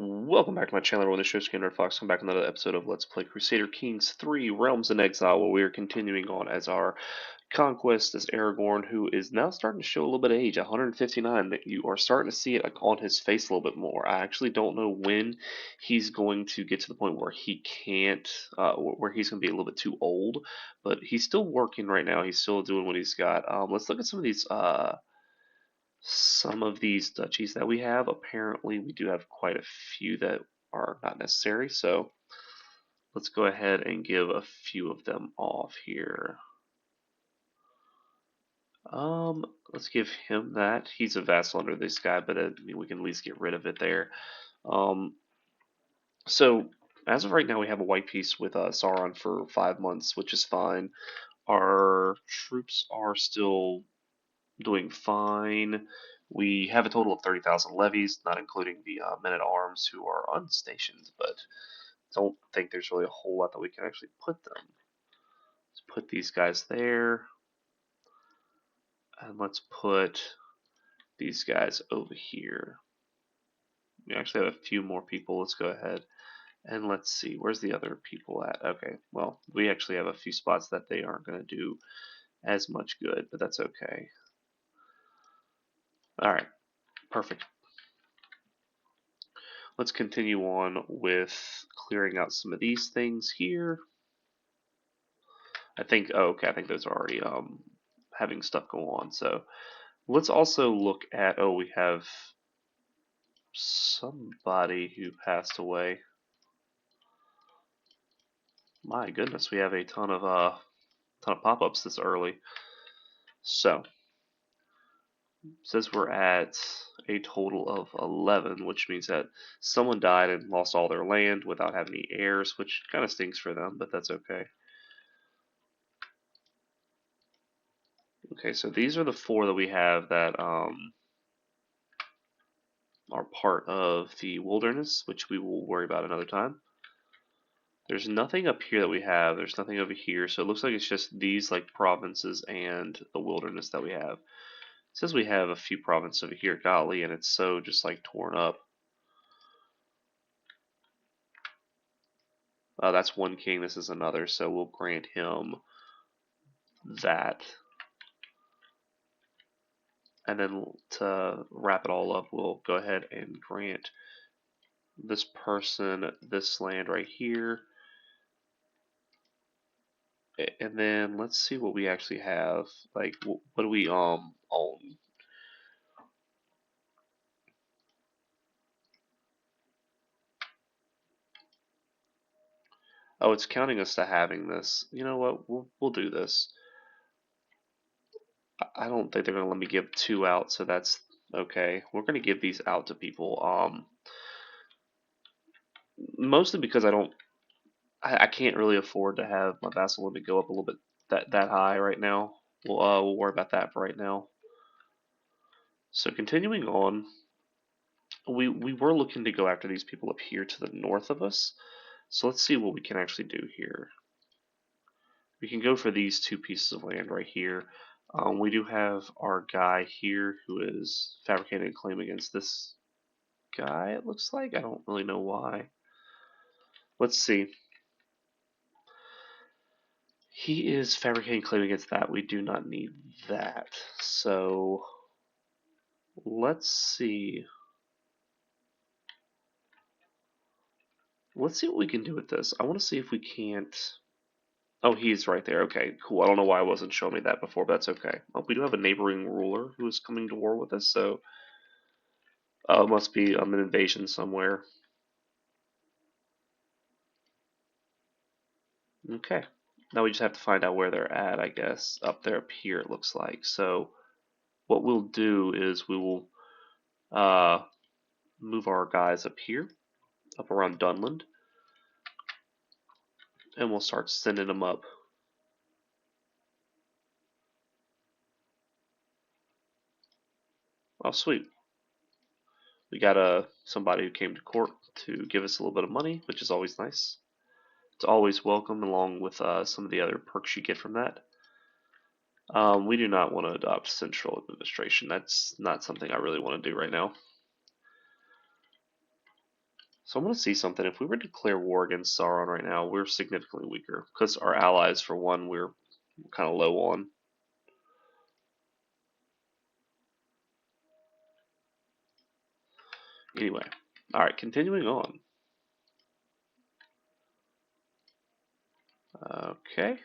Welcome back to my channel, everyone. This is Skinner Fox. Come back with another episode of Let's Play Crusader Kings 3 Realms in Exile, where we are continuing on as our conquest as Aragorn, who is now starting to show a little bit of age. 159. That you are starting to see it on his face a little bit more. I actually don't know when he's going to get to the point where he can't, where he's going to be a little bit too old, but he's still working right now. He's still doing what he's got. Let's look at some of these duchies that we have. Apparently we do have quite a few that are not necessary, so let's go ahead and give a few of them off here. Let's give him that. He's a vassal under this guy, but I mean, we can at least get rid of it there. Um, so as of right now, we have a white piece with Sauron for 5 months, which is fine. Our troops are still doing fine. We have a total of 30,000 levies, not including the men at arms who are unstationed, but don't think there's really a whole lot that we can actually put them. Let's put these guys there, and let's put these guys over here. We actually have a few more people. Let's go ahead and let's see. Where's the other people at? Okay, well, we actually have a few spots that they aren't going to do as much good, but that's okay. Alright, perfect. Let's continue on with clearing out some of these things here. I think, oh, okay, I think those are already having stuff go on. So let's also look at, oh, we have somebody who passed away. My goodness, we have a ton of pop-ups this early. So says we're at a total of 11, which means that someone died and lost all their land without having any heirs, which kind of stinks for them, but that's okay. Okay, so these are the four that we have that are part of the wilderness, which we will worry about another time. There's nothing up here that we have. There's nothing over here, so it looks like it's just these like provinces and the wilderness that we have. It says we have a few provinces over here, golly, and it's so just like torn up. That's one king. This is another, so we'll grant him that. And then to wrap it all up, we'll go ahead and grant this person this land right here. And then let's see what we actually have. Like, what do we own? Oh, it's counting us to having this. You know what? We'll do this. I don't think they're gonna let me give two out, so that's okay. We're gonna give these out to people. Mostly because I can't really afford to have my vassal limit go up a little bit that high right now. We'll worry about that for right now. So continuing on, we were looking to go after these people up here to the north of us. So let's see what we can actually do here. We can go for these two pieces of land right here. We do have our guy here who is fabricating a claim against this guy, it looks like. I don't really know why. Let's see. He is fabricating a claim against that. We do not need that. So let's see. Let's see what we can do with this. I want to see if we can't. Oh, he's right there. Okay, cool. I don't know why it wasn't showing me that before, but that's okay. Oh, we do have a neighboring ruler who is coming to war with us, so it must be an invasion somewhere. Okay. Now we just have to find out where they're at, I guess. Up there, up here, it looks like. So what we'll do is we will uh, move our guys up here, up around Dunland, and we'll start sending them up. Oh, sweet. We got somebody who came to court to give us a little bit of money, which is always nice. It's always welcome, along with some of the other perks you get from that. We do not want to adopt central administration. That's not something I really want to do right now. So I want to see something. If we were to declare war against Sauron right now, we're significantly weaker. Because our allies, for one, we're kind of low on. Anyway, alright, continuing on. Okay.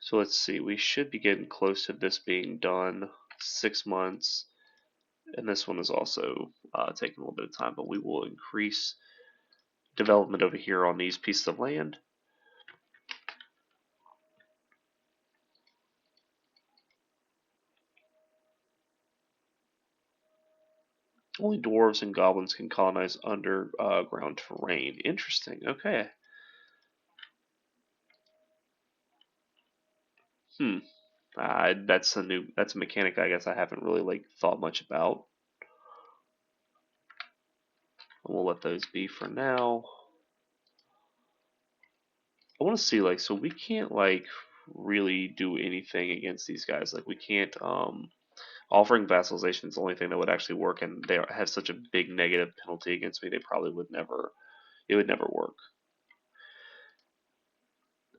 So let's see, we should be getting close to this being done. 6 months. And this one is also taking a little bit of time, but we will increase development over here on these pieces of land. Only dwarves and goblins can colonize underground terrain. Interesting. Okay. Hmm. That's a mechanic I guess I haven't really like thought much about. We'll let those be for now. I want to see like so we can't like really do anything against these guys. Like we can't offering vassalization is the only thing that would actually work, and they have such a big negative penalty against me. They probably would never. It would never work.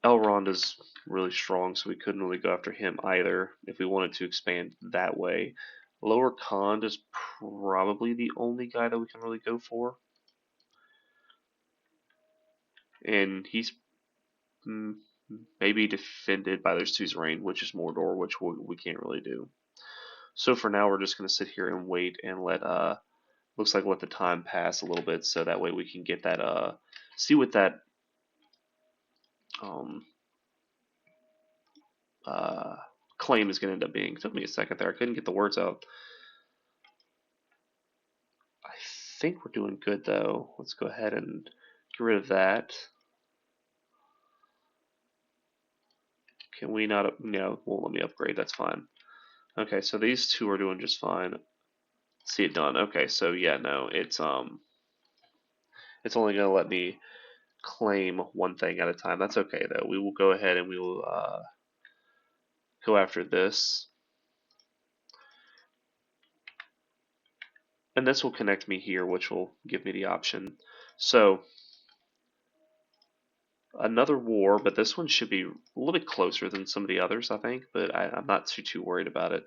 Elrond is really strong, so we couldn't really go after him either if we wanted to expand that way. Lower Khand is probably the only guy that we can really go for. And he's maybe defended by their suzerain, which is Mordor, which we can't really do. So for now, we're just going to sit here and wait and looks like let the time pass a little bit, so that way we can get that see what that um, uh, claim is going to end up being. It took me a second there. I couldn't get the words out. I think we're doing good though. Let's go ahead and get rid of that. Can we not? No, won't let me upgrade. That's fine. Okay, so these two are doing just fine. See it done. Okay, so yeah, no, it's only gonna let me claim one thing at a time. That's okay though. We will go ahead and we will go after this. And this will connect me here, which will give me the option. So another war, but this one should be a little bit closer than some of the others, I think. But I'm not too worried about it.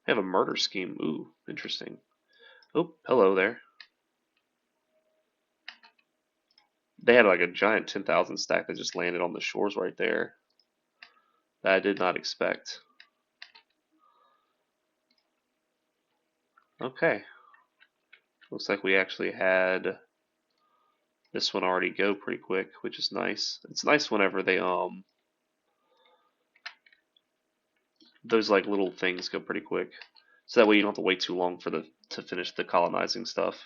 I have a murder scheme. Ooh, interesting. Oh, hello there. They had like a giant 10,000 stack that just landed on the shores right there. That I did not expect. Okay. Looks like we actually had this one already go pretty quick, which is nice. It's nice whenever they those like little things go pretty quick. So that way you don't have to wait too long for to finish the colonizing stuff.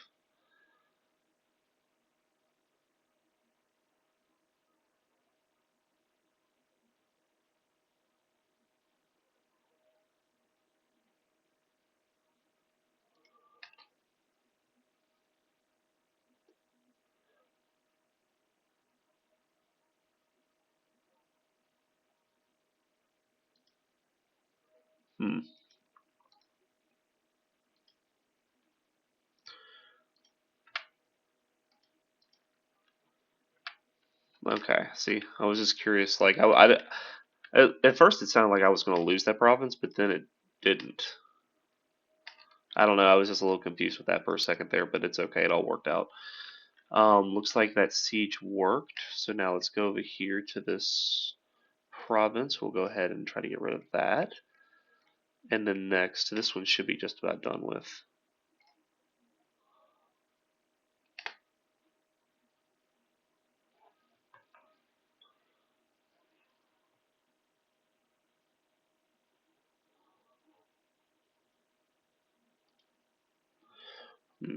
Hmm. Okay. See, I was just curious. Like, at first it sounded like I was going to lose that province, but then it didn't. I don't know. I was just a little confused with that for a second there, but it's okay. It all worked out. Looks like that siege worked. So now let's go over here to this province. We'll go ahead and try to get rid of that. And then next, this one should be just about done with.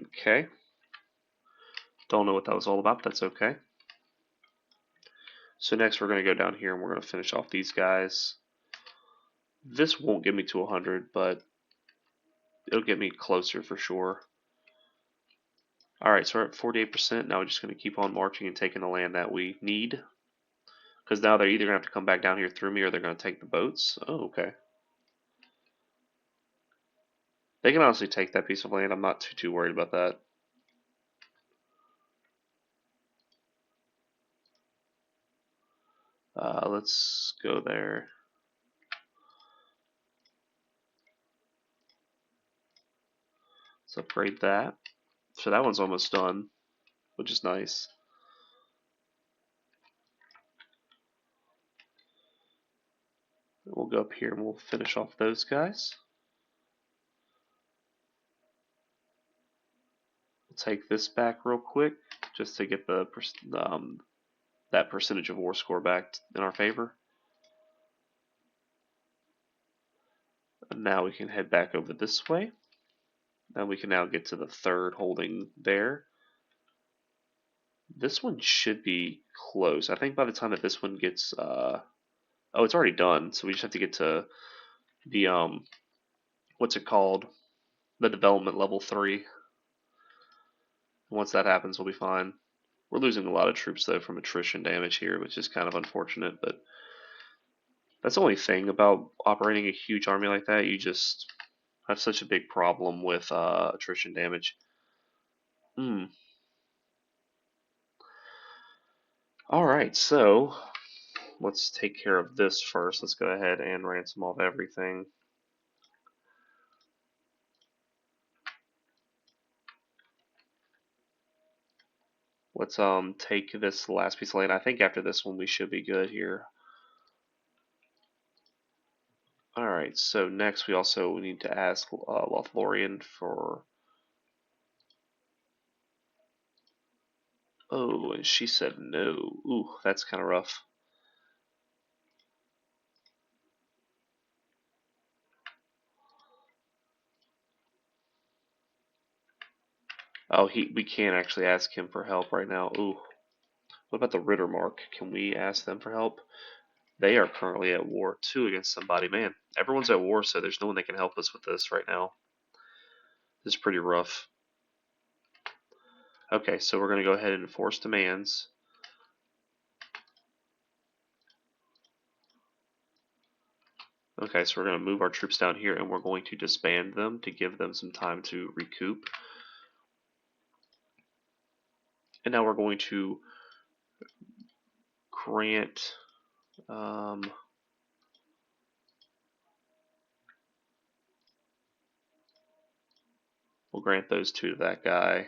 Okay. Don't know what that was all about. That's okay. So next we're going to go down here and we're going to finish off these guys. This won't get me to 100, but it'll get me closer for sure. Alright, so we're at 48%. Now we're just going to keep on marching and taking the land that we need. Because now they're either going to have to come back down here through me or they're going to take the boats. Oh, okay. They can honestly take that piece of land. I'm not too worried about that. Let's go there. Let's upgrade that. So that one's almost done, which is nice. We'll go up here and we'll finish off those guys. We'll take this back real quick just to get the that percentage of war score back in our favor. And now we can head back over this way. And we can now get to the third holding there. This one should be close. I think by the time that this one gets, oh, it's already done. So we just have to get to the what's it called? The development level 3. Once that happens, we'll be fine. We're losing a lot of troops though from attrition damage here, which is kind of unfortunate. But that's the only thing about operating a huge army like that. You just have such a big problem with attrition damage. Alright, so let's take care of this first. Let's go ahead and ransom off everything. Let's take this last piece of land. I think after this one we should be good here. Alright, so next we also need to ask Lothlorien for... Oh, and she said no. Ooh, that's kind of rough. Oh, we can't actually ask him for help right now. Ooh. What about the Rittermark? Can we ask them for help? They are currently at war too against somebody. Man, everyone's at war, so there's no one that can help us with this right now. This is pretty rough. Okay, so we're going to go ahead and enforce demands. Okay, so we're going to move our troops down here and we're going to disband them to give them some time to recoup. And now we're going to grant we'll grant those 2 to that guy.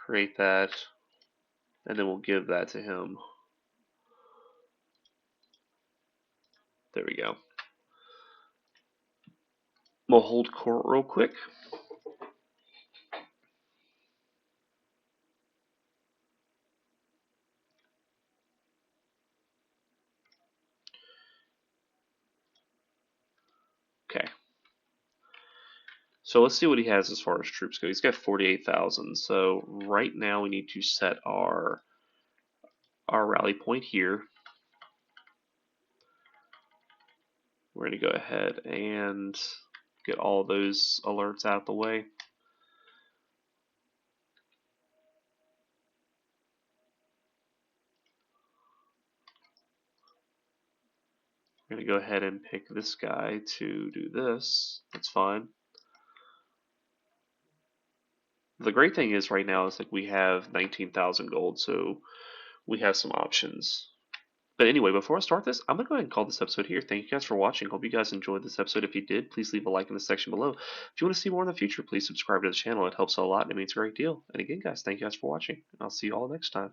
Create that, and then we'll give that to him. There we go. We'll hold court real quick. Okay. So let's see what he has as far as troops go. He's got 48,000. So right now we need to set our rally point here. We're going to go ahead and get all those alerts out of the way. We're going to go ahead and pick this guy to do this. That's fine. The great thing is right now is like we have 19,000 gold, so we have some options. But anyway, before I start this, I'm going to go ahead and call this episode here. Thank you guys for watching. Hope you guys enjoyed this episode. If you did, please leave a like in the section below. If you want to see more in the future, please subscribe to the channel. It helps a lot and it means a great deal. And again, guys, thank you guys for watching. And I'll see you all next time.